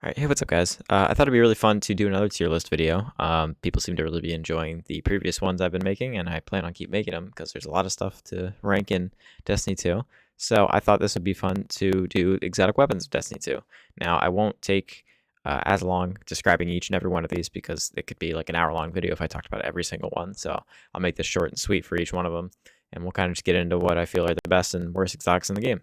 All right, hey, what's up, guys? I thought it'd be really fun to do another tier list video. People seem to really be enjoying the previous ones I've been making, and I plan on keep making them because there's a lot of stuff to rank in Destiny 2. So I thought this would be fun to do exotic weapons of Destiny 2. Now, I won't take as long describing each and every one of these because it could be like an hour-long video if I talked about every single one. So I'll make this short and sweet for each one of them, and we'll kind of just get into what I feel are the best and worst exotics in the game.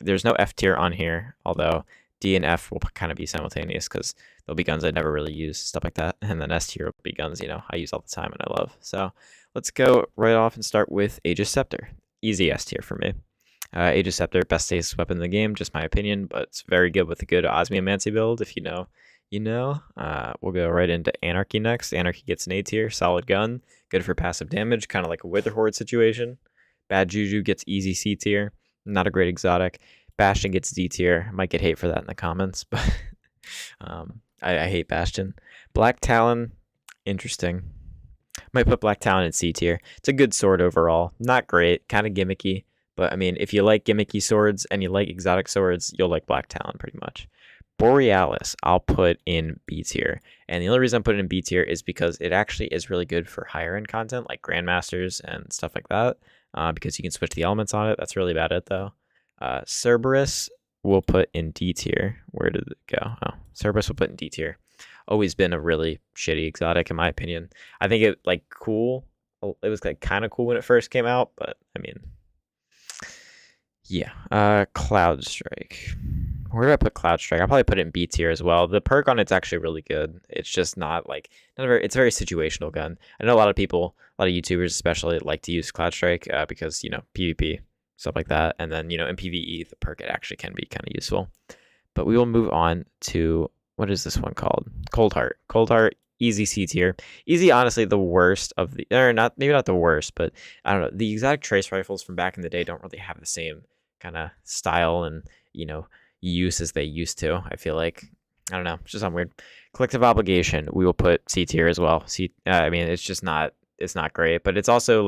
There's no F tier on here, although D and F will kind of be simultaneous because there'll be guns I never really use, stuff like that. And then S tier will be guns, I use all the time and I love. So let's go right off and start with Aegis Scepter. Easy S tier for me. Aegis Scepter, best stasis weapon in the game, just my opinion, but it's very good with a good Osmiomancy build. If you know, you know. We'll go right into Anarchy next. Anarchy gets an A tier, solid gun, good for passive damage, kind of like a Wither Horde situation. Bad Juju gets easy C tier, not a great exotic. Bastion gets D tier. Might get hate for that in the comments, but I hate Bastion. Black Talon, interesting. Might put Black Talon in C tier. It's a good sword overall. Not great, kind of gimmicky, but I mean, if you like gimmicky swords and you like exotic swords, you'll like Black Talon pretty much. Borealis, I'll put in B tier. And the only reason I'm putting in B tier is because it actually is really good for higher end content like Grandmasters and stuff like that, because you can switch the elements on it. That's really about it though. Cerberus we'll put in D tier. Where did it go? Oh, Cerberus will put in D tier. Always been a really shitty exotic in my opinion. I think it cool. It was kind of cool when it first came out, but I mean, yeah. Cloud Strike. Where do I put Cloud Strike? I'll probably put it in B tier as well. The perk on it's actually really good. It's just not it's a very situational gun. I know a lot of people, a lot of YouTubers especially, like to use Cloud Strike because PvP. Stuff like that. And then, in PvE, the perk it actually can be kind of useful. But we will move on to, what is this one called? Cold Heart. Cold Heart, easy C tier. Easy, honestly, the worst of the, or not, maybe not the worst, but I don't know. The exotic trace rifles from back in the day don't really have the same kind of style and, use as they used to. I feel like, I don't know, it's just something weird. Collective Obligation, we will put C tier as well. I mean, it's not great, but it's also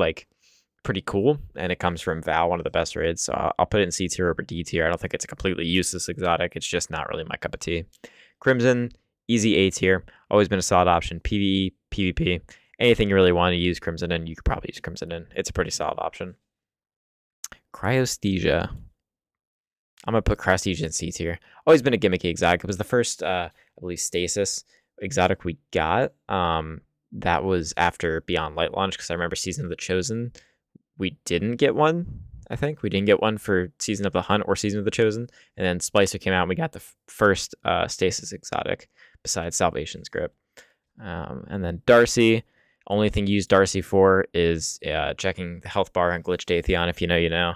pretty cool, and it comes from Val, one of the best raids, so I'll put it in C tier over D tier. I don't think it's a completely useless exotic. It's just not really my cup of tea. Crimson, easy A tier. Always been a solid option. PvE, PvP, anything you really want to use Crimson in, you could probably use Crimson in. It's a pretty solid option. Cryosthesia. I'm going to put Cryosthesia in C tier. Always been a gimmicky exotic. It was the first, I believe, stasis exotic we got. That was after Beyond Light launch, because I remember Season of the Chosen, we didn't get one. I think we didn't get one for Season of the Hunt or Season of the Chosen, and then Splicer came out and we got the first stasis exotic besides Salvation's Grip. And then Darcy, only thing you use Darcy for is checking the health bar on Glitch Datheon. If you know, you know.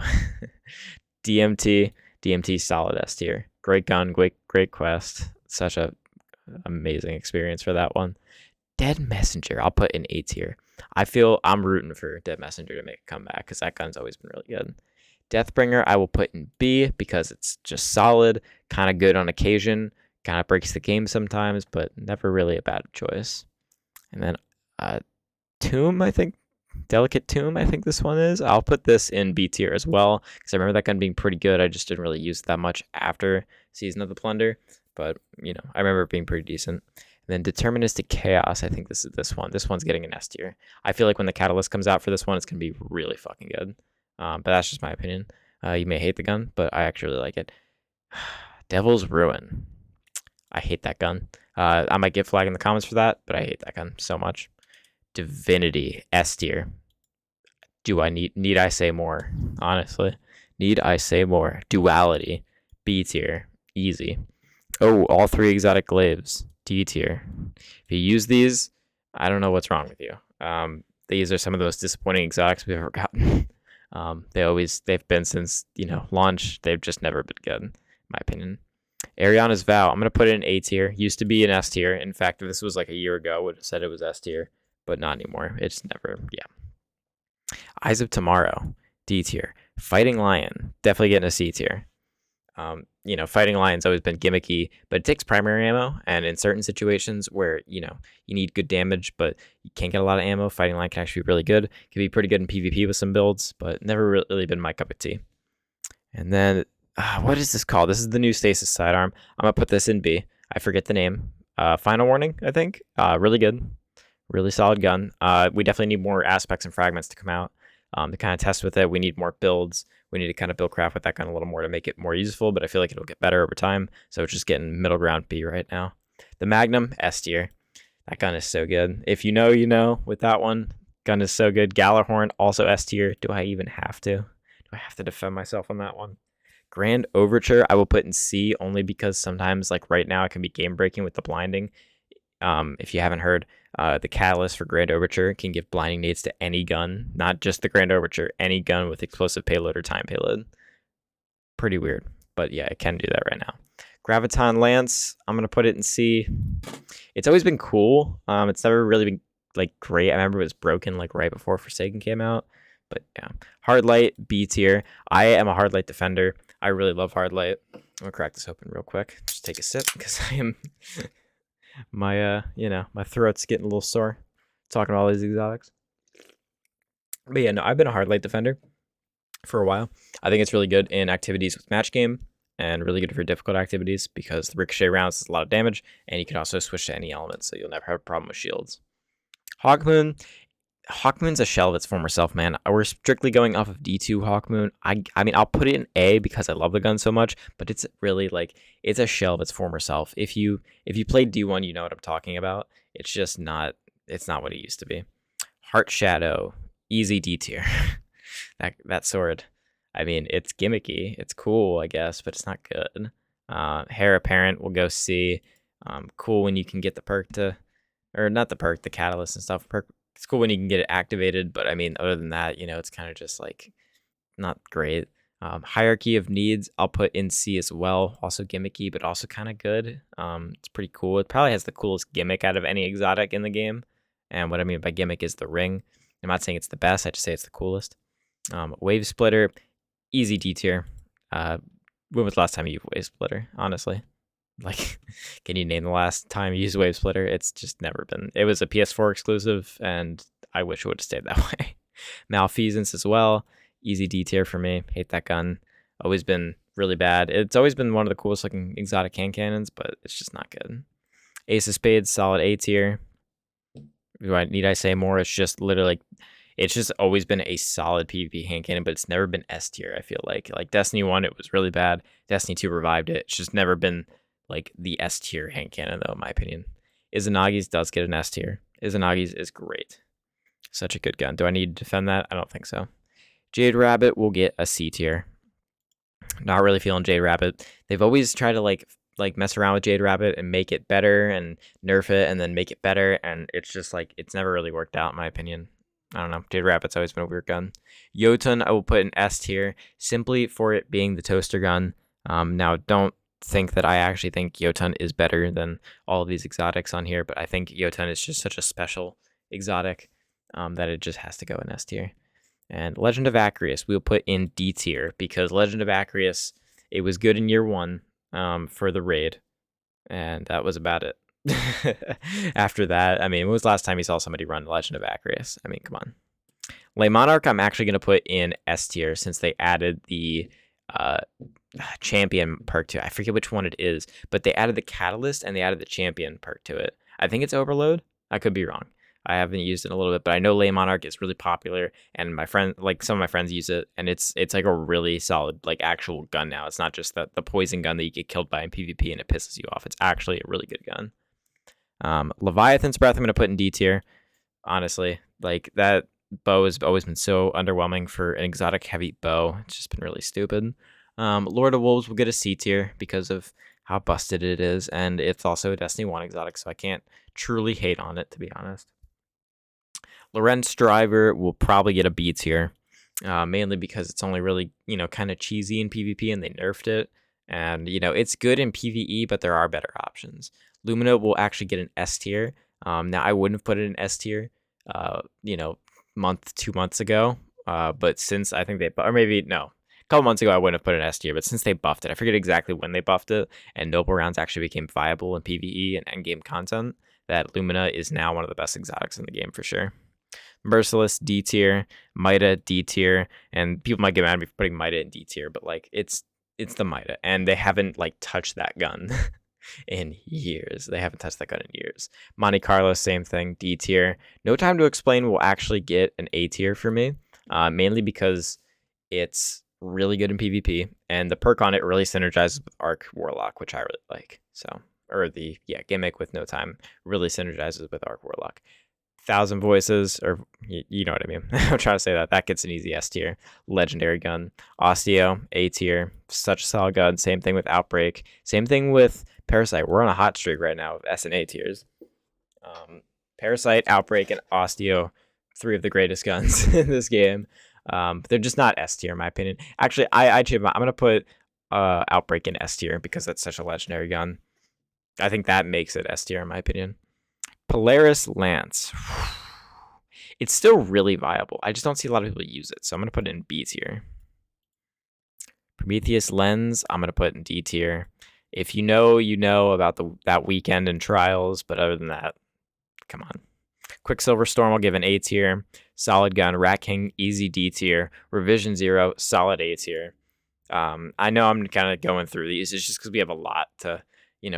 DMT solid S tier. Great gun, great quest. Such a amazing experience for that one. Dead Messenger, I'll put in A tier. I feel I'm rooting for Dead Messenger to make a comeback because that gun's always been really good. Deathbringer, I will put in B because it's just solid, kind of good on occasion, kind of breaks the game sometimes, but never really a bad choice. And then Tomb, I think, Delicate Tomb, I think this one is. I'll put this in B tier as well because I remember that gun being pretty good. I just didn't really use it that much after Season of the Plunder, but I remember it being pretty decent. And then Deterministic Chaos, I think this is this one. This one's getting an S tier. I feel like when the Catalyst comes out for this one, it's going to be really fucking good. But that's just my opinion. You may hate the gun, but I actually really like it. Devil's Ruin. I hate that gun. I might get flagged in the comments for that, but I hate that gun so much. Divinity, S tier. Do I need I say more? Honestly. Need I say more? Duality, B tier. Easy. Oh, all three exotic glaives. D tier. If you use these, I don't know what's wrong with you. These are some of those disappointing exotics we've ever gotten. They've been since launch. They've just never been good, in my opinion. Ariana's Vow, I'm gonna put it in A tier. Used to be an S tier. In fact, if this was like a year ago, I would have said it was S tier, but not anymore. It's never. Yeah. Eyes of Tomorrow, D tier. Fighting Lion, definitely getting a C tier. Fighting Lion's always been gimmicky, but it takes primary ammo, and in certain situations where, you need good damage, but you can't get a lot of ammo, Fighting Lion can actually be really good. Can be pretty good in PvP with some builds, but never really been my cup of tea. And then, what is this called? This is the new Stasis Sidearm. I'm going to put this in B. I forget the name. Final Warning, I think. Really good. Really solid gun. We definitely need more aspects and fragments to come out to kind of test with it. We need more builds. We need to kind of build craft with that gun a little more to make it more useful, but I feel like it'll get better over time. So it's just getting middle ground B right now. The Magnum, S tier. That gun is so good. If you know, you know with that one. Gun is so good. Gallarhorn, also S tier. Do I even have to? Do I have to defend myself on that one? Grand Overture, I will put in C only because sometimes, like right now, it can be game breaking with the blinding. If you haven't heard, the catalyst for Grand Overture can give blinding nades to any gun, not just the Grand Overture, any gun with explosive payload or time payload. Pretty weird, but yeah, it can do that right now. Graviton Lance, I'm gonna put it in C. It's always been cool. It's never really been like great. I remember it was broken like right before Forsaken came out, but yeah. Hard Light, B tier. I am a Hard Light defender. I really love Hard Light. I'm gonna crack this open real quick. Just take a sip because I am my my throat's getting a little sore talking about all these exotics. But yeah, no, I've been a Hard Light defender for a while. I think it's really good in activities with match game and really good for difficult activities because the ricochet rounds is a lot of damage, and you can also switch to any element, so you'll never have a problem with shields. Hawkmoon's a shell of its former self, man. We're strictly going off of D2 Hawkmoon. I mean, I'll put it in A because I love the gun so much, but it's really like it's a shell of its former self. If you played D1, you know what I'm talking about. It's just not. It's not what it used to be. Heart Shadow, easy D tier. that sword. I mean, it's gimmicky. It's cool, I guess, but it's not good. Hair Apparent will go C. Cool when you can get the perk to, or not the perk, the catalyst and stuff. It's cool when you can get it activated, but I mean, other than that, it's kind of just like not great. Hierarchy of Needs, I'll put in C as well. Also gimmicky, but also kind of good. It's pretty cool. It probably has the coolest gimmick out of any exotic in the game. And what I mean by gimmick is the ring. I'm not saying it's the best. I just say it's the coolest. Wave Splitter, easy D tier. When was the last time you used Wave Splitter? Honestly, like, can you name the last time you used Wave Splitter? It's just never been. It was a PS4 exclusive, and I wish it would have stayed that way. Malfeasance as well, easy D tier for me. Hate that gun. Always been really bad. It's always been one of the coolest looking exotic hand cannons, but it's just not good. Ace of Spades, solid A tier. Need I say more? It's just literally, it's just always been a solid PvP hand cannon, but it's never been S tier. I feel like Destiny 1, it was really bad. Destiny 2 revived it. It's just never been like the S tier hand cannon, though, in my opinion. Izanagi's does get an S tier. Izanagi's is great. Such a good gun. Do I need to defend that? I don't think so. Jade Rabbit will get a C tier. Not really feeling Jade Rabbit. They've always tried to like mess around with Jade Rabbit and make it better and nerf it and then make it better, and it's just like it's never really worked out in my opinion. I don't know. Jade Rabbit's always been a weird gun. Jotun, I will put in S tier simply for it being the toaster gun. Now, don't think that I actually think Jotun is better than all of these exotics on here, but I think Jotun is just such a special exotic that it just has to go in S tier. And Legend of Acreus, we'll put in D tier because Legend of Acreus, it was good in year 1 for the raid, and that was about it. After that, I mean, when was the last time you saw somebody run Legend of Acreus? I mean, come on. Lay Monarch, I'm actually going to put in S tier since they added the champion perk to it. I forget which one it is, but they added the catalyst and they added the champion perk to it. I think it's Overload. I could be wrong. I haven't used it in a little bit, but I know Lay Monarch is really popular, and some of my friends use it, and it's like a really solid like actual gun now. It's not just the poison gun that you get killed by in PvP and it pisses you off. It's actually a really good gun. Leviathan's Breath, I'm going to put in D tier. Honestly, like that bow has always been so underwhelming for an exotic heavy bow. It's just been really stupid. Lord of Wolves will get a C tier because of how busted it is, and it's also a Destiny 1 exotic, so I can't truly hate on it, to be honest. Lorenz Driver will probably get a B tier, mainly because it's only really, kind of cheesy in PvP and they nerfed it. And, it's good in PvE, but there are better options. Lumina will actually get an S tier. Now, I wouldn't have put it in S tier, 2 months ago. But since I think or maybe, no, a couple months ago, I wouldn't have put it in S tier. But since they buffed it, I forget exactly when they buffed it, and Noble Rounds actually became viable in PvE and endgame content, that Lumina is now one of the best exotics in the game for sure. Merciless D tier, Mida D tier, and people might get mad at me for putting Mida in D tier, but like it's the Mida, and they haven't like touched that gun. in years. They haven't touched that gun in years. Monte Carlo, same thing, D tier. No Time to Explain will actually get an A tier for me, mainly because it's really good in PvP, and the perk on it really synergizes with Arc Warlock, which I really like. So, or the gimmick with No Time really synergizes with Arc Warlock. Thousand Voices, or you know what I mean. I'm trying to say that gets an easy S tier. Legendary gun. Osteo, A tier. Such a solid gun. Same thing with Outbreak. Same thing with Parasite. We're on a hot streak right now of S and A tiers. Parasite, Outbreak, and Osteo, three of the greatest guns in this game. But they're just not S tier in my opinion. Actually, I'm gonna put Outbreak in S tier because that's such a legendary gun. I think that makes it S tier in my opinion. Polaris Lance. It's still really viable. I just don't see a lot of people use it, so I'm going to put it in B tier. Prometheus Lens, I'm going to put in D tier. If you know, you know about that weekend and trials, but other than that, come on. Quicksilver Storm, I'll give an A tier. Solid Gun, Rat King, easy D tier. Revision Zero, solid A tier. I know I'm kind of going through these. It's just because we have a lot to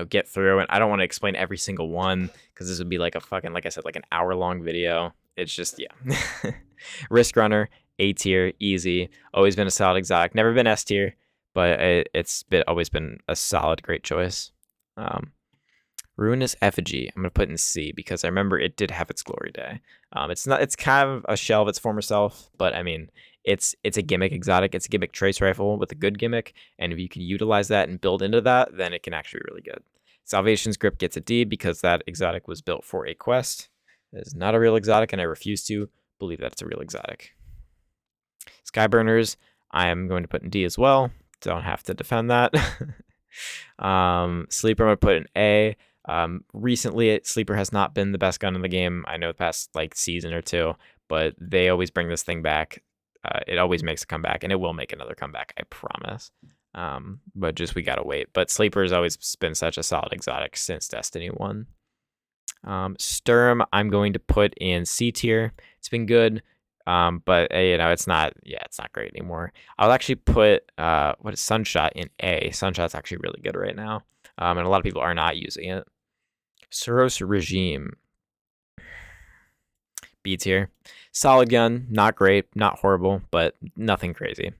get through, and I don't want to explain every single one because this would be like a fucking, like I said, like an hour-long video. It's just, Risk Runner, A tier, easy. Always been a solid exotic. Never been S tier, but it's always been a solid, great choice. Ruinous Effigy, I'm gonna put in C because I remember it did have its glory day. It's kind of a shell of its former self, but I mean, it's a gimmick exotic. It's a gimmick trace rifle with a good gimmick, and if you can utilize that and build into that, then it can actually be really good. Salvation's Grip gets a D because that exotic was built for a quest. It is not a real exotic, and I refuse to believe that it's a real exotic. Skyburners, I am going to put in D as well. Don't have to defend that. Sleeper, I'm going to put in A. Recently, Sleeper has not been the best gun in the game. I know the past season or two, but they always bring this thing back. It always makes a comeback, and it will make another comeback, I promise. But just we gotta wait. But Sleeper has always been such a solid exotic since Destiny 1. Sturm, I'm going to put in C tier. It's been good, but it's not great anymore. I'll actually put Sunshot in A. Sunshot's actually really good right now, and a lot of people are not using it. Suros Regime, B tier. Solid gun, not great, not horrible, but nothing crazy.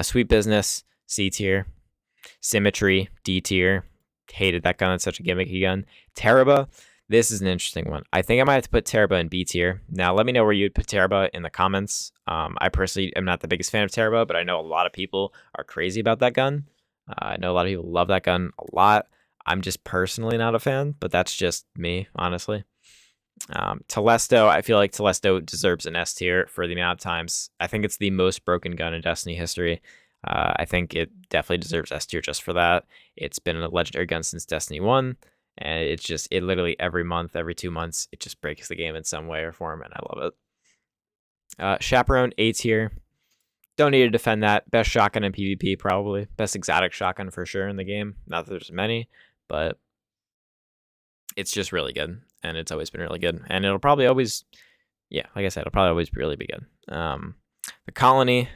Sweet Business, C tier. Symmetry, D tier. Hated that gun. It's such a gimmicky gun. Teraba, this is an interesting one. I think I might have to put Teraba in B tier. Now, let me know where you'd put Teraba in the comments. I personally am not the biggest fan of Teraba, but I know a lot of people are crazy about that gun. I know a lot of people love that gun a lot. I'm just personally not a fan, but that's just me, honestly. Telesto, I feel like Telesto deserves an S tier for the amount of times. I think it's the most broken gun in Destiny history. I think it definitely deserves S tier just for that. It's been a legendary gun since Destiny 1, and it literally every month, every 2 months, it just breaks the game in some way or form, and I love it. Chaperone, A tier. Don't need to defend that. Best shotgun in PvP, probably. Best exotic shotgun for sure in the game. Not that there's many, but it's just really good, and it's always been really good. And it'll probably always, like I said, it'll probably always really be good. The Colony,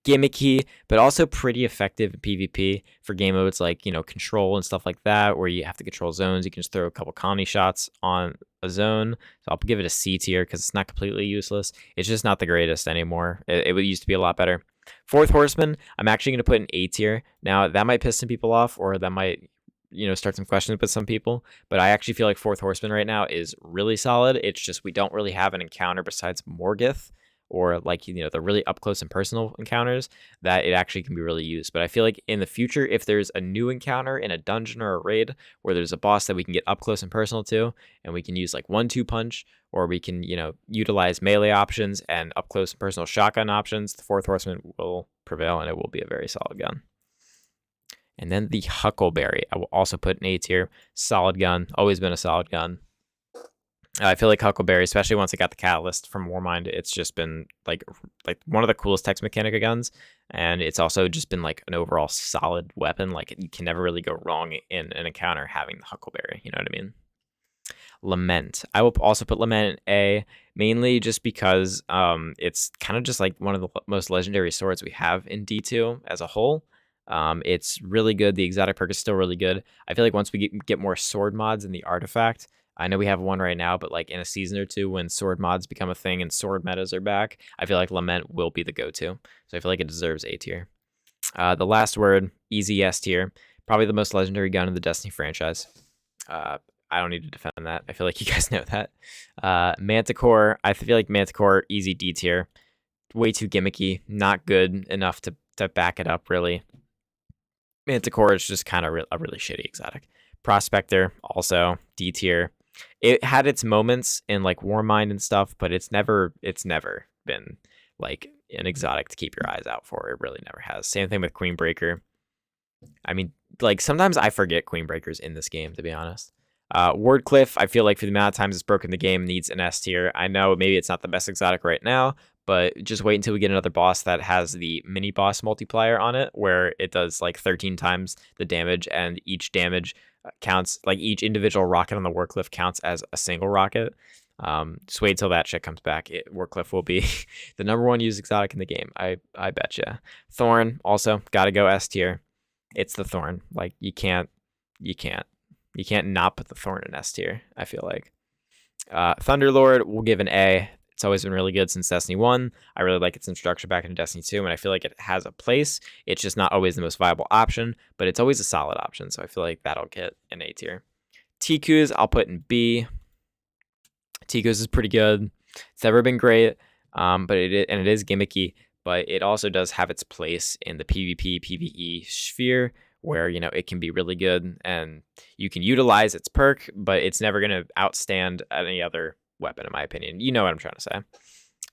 gimmicky, but also pretty effective in PvP for game modes like, control and stuff like that, where you have to control zones. You can just throw a couple colony shots on a zone. So I'll give it a C tier because it's not completely useless. It's just not the greatest anymore. It used to be a lot better. Fourth Horseman, I'm actually going to put in A tier. Now, that might piss some people off, or that might start some questions with some people, but I actually feel like Fourth Horseman right now is really solid. It's just we don't really have an encounter besides Morgith, or the really up close and personal encounters that it actually can be really used. But I feel like in the future, if there's a new encounter in a dungeon or a raid where there's a boss that we can get up close and personal to, and we can use 1-2 punch, or we can utilize melee options and up close and personal shotgun options, the Fourth Horseman will prevail, and it will be a very solid gun. And then the Huckleberry, I will also put in A tier. Solid gun, always been a solid gun. I feel like Huckleberry, especially once it got the catalyst from Warmind, it's just been like one of the coolest text mechanica guns, and it's also just been an overall solid weapon. You can never really go wrong in an encounter having the Huckleberry. You know what I mean? Lament, I will also put Lament in A, mainly just because it's kind of just one of the most legendary swords we have in D2 as a whole. It's really good. The exotic perk is still really good. I feel like once we get more sword mods in the artifact, I know we have one right now, but like in a season or two when sword mods become a thing and sword metas are back, I feel like Lament will be the go-to. So I feel like it deserves A tier. The last word, easy S tier. Probably the most legendary gun in the Destiny franchise. I don't need to defend that. I feel like you guys know that. Manticore, I feel like Manticore, easy D tier. Way too gimmicky, not good enough to back it up, really. Manticore is just kind of a really shitty exotic. Prospector, also D tier. It had its moments in like Warmind and stuff, but it's never been like an exotic to keep your eyes out for. It really never has. Same thing with Queenbreaker. I mean, like sometimes I forget Queenbreaker's in this game, to be honest. Wordcliff, I feel like for the amount of times it's broken the game, needs an S tier. I know maybe it's not the best exotic right now, but just wait until we get another boss that has the mini boss multiplier on it, where it does like 13 times the damage, and each damage counts, like each individual rocket on the Wordcliff counts as a single rocket. Just wait till that shit comes back. Wordcliff will be the #1 used exotic in the game. I betcha. Thorn, also gotta go S tier. It's the Thorn. Like you can't not put the Thorn in S tier, I feel like. Thunderlord, we'll give an A. It's always been really good since Destiny 1. I really like its introduction back into Destiny 2, and I feel like it has a place. It's just not always the most viable option, but it's always a solid option, so I feel like that'll get an A tier. Tikus, I'll put in B. Tikus is pretty good. It's never been great, but it is gimmicky, but it also does have its place in the PvP, PvE sphere, where, you know, it can be really good and you can utilize its perk, but it's never going to outstand any other weapon, in my opinion. You know what I'm trying to say.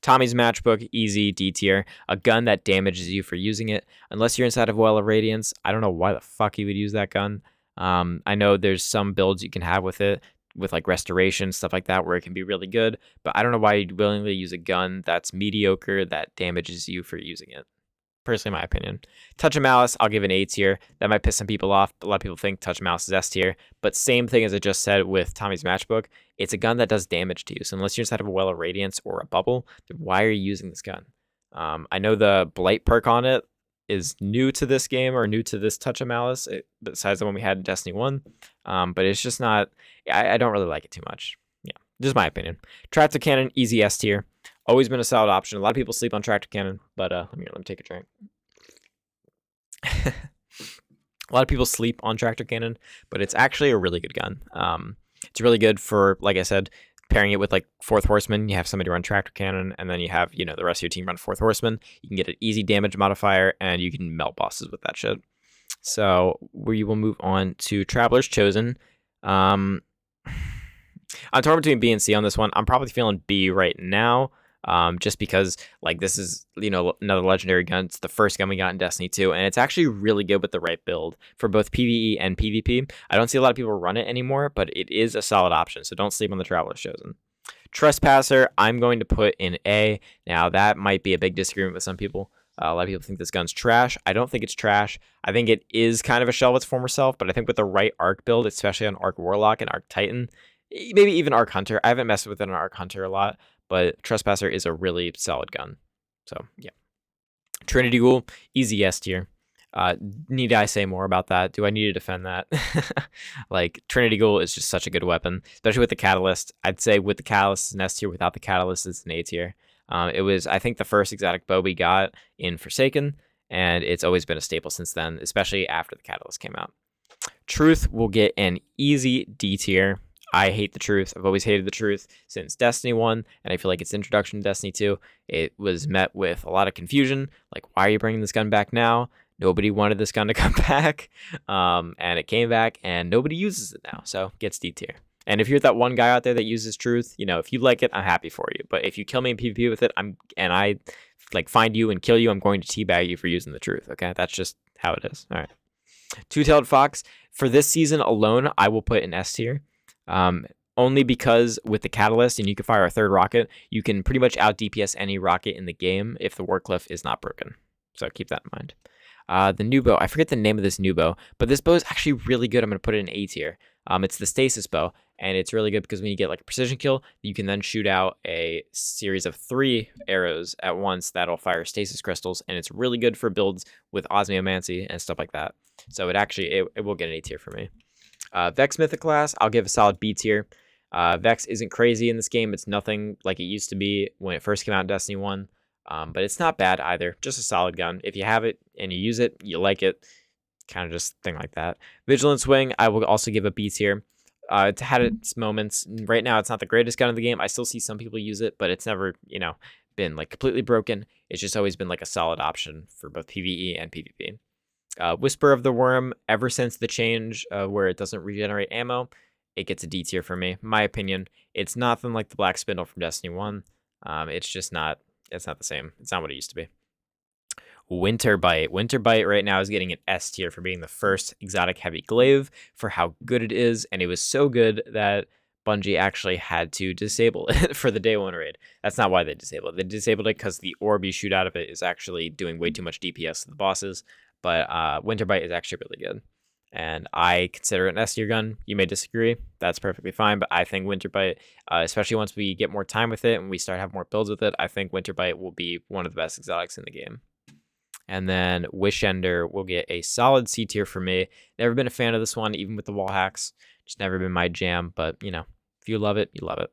Tommy's Matchbook, easy, D tier. A gun that damages you for using it. Unless you're inside of Well of Radiance, I don't know why the fuck you would use that gun. I know there's some builds you can have with it, with like restoration, stuff like that, where it can be really good, but I don't know why you'd willingly use a gun that's mediocre that damages you for using it. Personally, my opinion. Touch of Malice, I'll give an A tier. That might piss some people off. A lot of people think Touch of Malice is S tier, but same thing as I just said with Tommy's Matchbook. It's a gun that does damage to you. So unless you're inside of a Well of Radiance or a bubble, then why are you using this gun? I know the Blight perk on it is new to this game, or new to this Touch of Malice, besides the one we had in Destiny 1. But it's just not, I don't really like it too much. Yeah, just my opinion. Tractor Cannon, easy S tier. Always been a solid option. A lot of people sleep on Tractor Cannon, but let me take a drink. A lot of people sleep on Tractor Cannon, but it's actually a really good gun. It's really good for, like I said, pairing it with like Fourth Horseman. You have somebody run Tractor Cannon, and then you have, you know, the rest of your team run Fourth Horseman. You can get an easy damage modifier, and you can melt bosses with that shit. So we will move on to Traveler's Chosen. I'm torn between B and C on this one. I'm probably feeling B right now. Just because, like, this is, you know, another legendary gun. It's the first gun we got in Destiny 2, and it's actually really good with the right build for both PvE and PvP. I don't see a lot of people run it anymore, but it is a solid option, so don't sleep on the Traveler's Chosen. Trespasser, I'm going to put in A. Now, that might be a big disagreement with some people. A lot of people think this gun's trash. I don't think it's trash. I think it is kind of a shell of its former self, but I think with the right Arc build, especially on Arc Warlock and Arc Titan, maybe even Arc Hunter. I haven't messed with it on Arc Hunter a lot, but Trespasser is a really solid gun. So, yeah. Trinity Ghoul, easy S tier. Need I say more about that? Do I need to defend that? Like, Trinity Ghoul is just such a good weapon, especially with the Catalyst. I'd say with the Catalyst, it's an S tier. Without the Catalyst, it's an A tier. It was, I think, the first exotic bow we got in Forsaken, and it's always been a staple since then, especially after the Catalyst came out. Truth will get an easy D tier. I hate the Truth. I've always hated the Truth since Destiny 1, and I feel like its introduction to Destiny 2, it was met with a lot of confusion. Like, why are you bringing this gun back now? Nobody wanted this gun to come back, and it came back, and nobody uses it now, so it gets D tier. And if you're that one guy out there that uses Truth, you know, if you like it, I'm happy for you. But if you kill me in PvP with it, I like find you and kill you, I'm going to teabag you for using the Truth. Okay, that's just how it is. All right. Two-Tailed Fox, for this season alone, I will put in S tier. Only because with the Catalyst, and you can fire a third rocket, you can pretty much out DPS any rocket in the game if the Wardcliff is not broken. So keep that in mind. The new bow, I forget the name of this new bow, but this bow is actually really good. I'm going to put it in A tier. It's the stasis bow, and it's really good because when you get like a precision kill, you can then shoot out a series of 3 arrows at once that'll fire stasis crystals, and it's really good for builds with osmiomancy and stuff like that. So it will get an A tier for me. Vex Mythic class, I'll give a solid B tier. Vex isn't crazy in this game. It's nothing like it used to be when it first came out in Destiny 1. But it's not bad either. Just a solid gun. If you have it and you use it, you like it. Kind of just thing like that. Vigilance Wing, I will also give a B tier. It's had its moments. Right now, it's not the greatest gun in the game. I still see some people use it, but it's never, been like completely broken. It's just always been like a solid option for both PvE and PvP. Whisper of the Worm, ever since the change where it doesn't regenerate ammo, it gets a D tier for me. My opinion, it's nothing like the Black Spindle from Destiny 1. It's just not, it's not the same. It's not what it used to be. Winter Bite. Winter Bite right now is getting an S tier for being the first exotic heavy glaive for how good it is, and it was so good that Bungie actually had to disable it for the day 1 raid. That's not why they disabled it. They disabled it because the orb you shoot out of it is actually doing way too much DPS to the bosses, but Winter Bite is actually really good. And I consider it an S tier gun. You may disagree. That's perfectly fine, but I think Winter Bite, especially once we get more time with it and we start having more builds with it, I think Winter Bite will be one of the best exotics in the game. And then Wish Ender will get a solid C tier for me. Never been a fan of this one, even with the wall hacks. Just never been my jam, but, if you love it, you love it.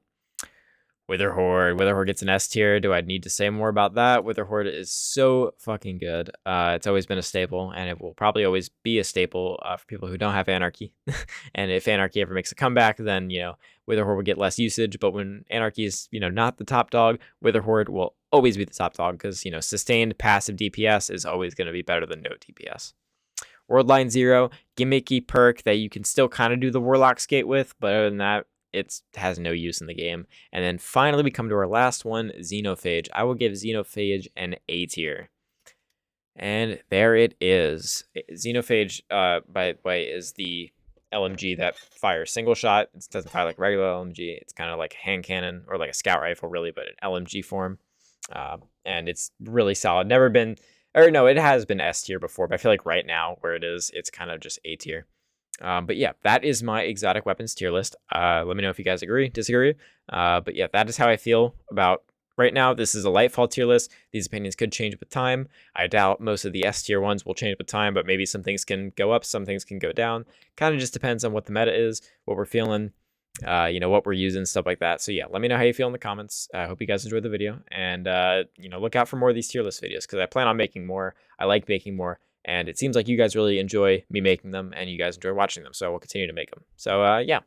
Witherhoard. Witherhoard gets an S tier. Do I need to say more about that? Witherhoard is so fucking good. It's always been a staple, and it will probably always be a staple for people who don't have Anarchy. And if Anarchy ever makes a comeback, then, Witherhoard will get less usage. But when Anarchy is, not the top dog, Witherhoard will always be the top dog because, sustained passive DPS is always going to be better than no DPS. Worldline Zero, gimmicky perk that you can still kind of do the Warlock skate with, but other than that, it has no use in the game. And then finally, we come to our last one, Xenophage. I will give Xenophage an A tier. And there it is. Xenophage, by the way, is the LMG that fires single shot. It doesn't fire like regular LMG. It's kind of like a hand cannon or like a scout rifle, really, but an LMG form. And it's really solid. Never been, or no, it has been S tier before, but I feel like right now where it is, it's kind of just A tier. But yeah, that is my exotic weapons tier list. Let me know if you guys agree, disagree. But yeah, that is how I feel about right now. This is a Lightfall tier list. These opinions could change with time. I doubt most of the S tier ones will change with time, but maybe some things can go up, some things can go down. Kind of just depends on what the meta is, what we're feeling, what we're using, stuff like that. So yeah, let me know how you feel in the comments. I hope you guys enjoyed the video, and look out for more of these tier list videos because I plan on making more. I like making more. And it seems like you guys really enjoy me making them and you guys enjoy watching them. So we'll continue to make them. So yeah,